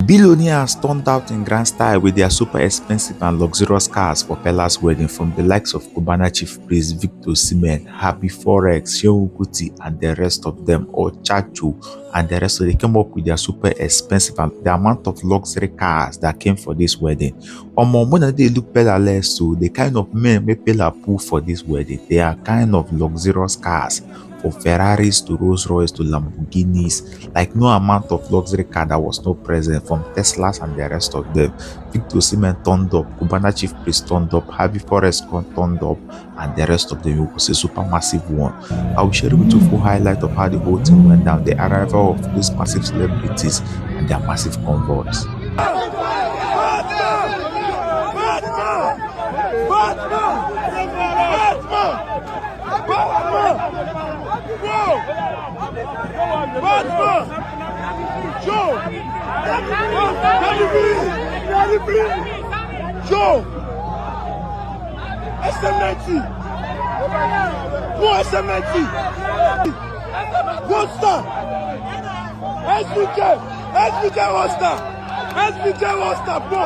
Billionaires turned out in grand style with their super expensive and luxurious cars for Pella's wedding, from the likes of Cubana chief priest Victor Osimhen, Happy Forex, Seun Kuti, and the rest of them, or Chacho and the rest of them. They came up with their super expensive and the amount of luxury cars that came for this wedding. When they look Pella less, so the kind of men make Pella pull for this wedding, they are kind of luxurious cars. For Ferraris to Rolls Royce to Lamborghinis, like no amount of luxury car that was not present, from Teslas and the rest of them. Victor Osimhen turned up, Cubana chief priest turned up, Harvey Forrest turned up, and the rest of them. It was a super massive one. I will share with you a full highlight of how the whole thing went down, the arrival of these massive celebrities and their massive convoys. Joe! SM90! More SM90! One star! SBJ! SBJ one star! SBJ one star! Bro!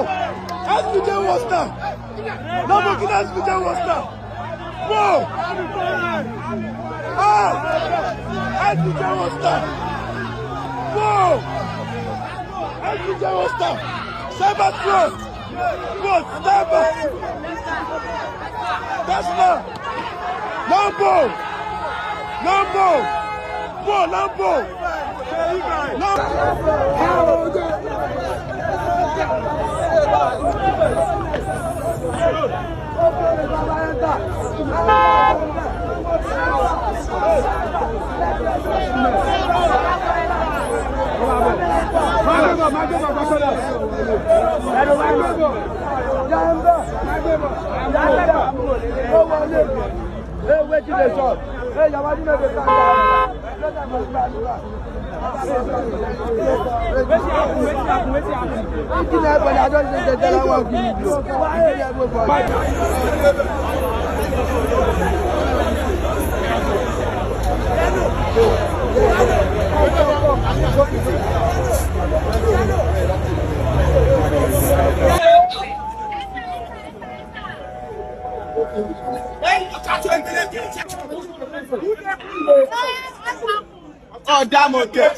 SBJ one star! Lamborghini SBJ one star! Bro! Ah! SBJ one star! Bro! SBJ one star! Cybertron! What? Sniper! Tesla! Lambo! Lambo! Whoa, Lambo! Hey, wait till they shot. Hey, you want to know the time? Oh, damn, okay.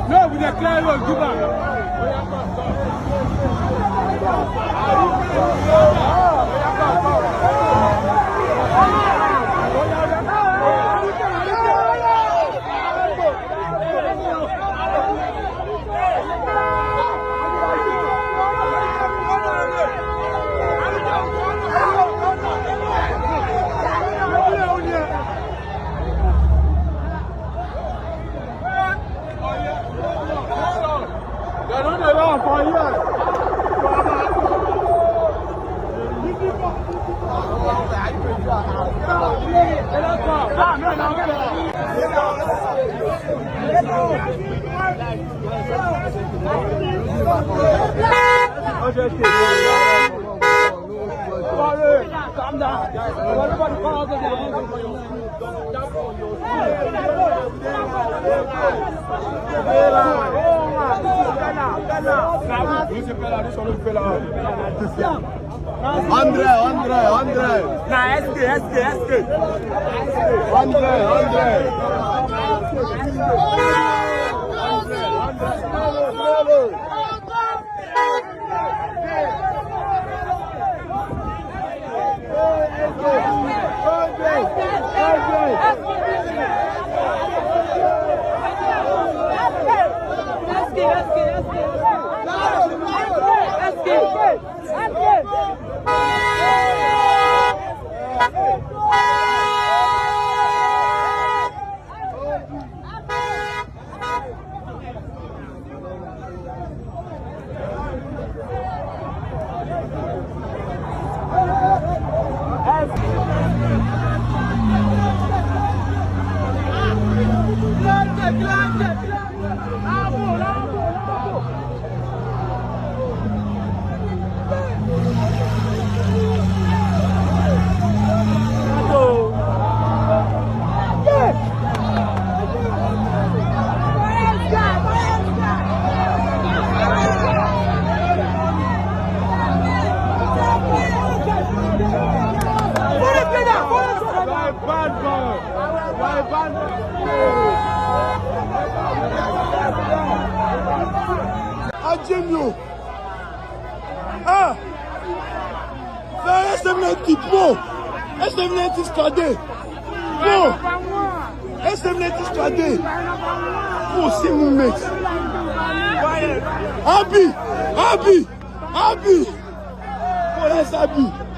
No, we declare on Cuba. Calm down. Andre. Nah, SK. Andre. a bad boy. You are a bad boy. Adjemio. Ah. Fais SM90 bon. SM90 scadé. Bon. SM90 scadé. Bon, c'est mon mec. Abi. Abi. Abi. Bon, laisse Abi.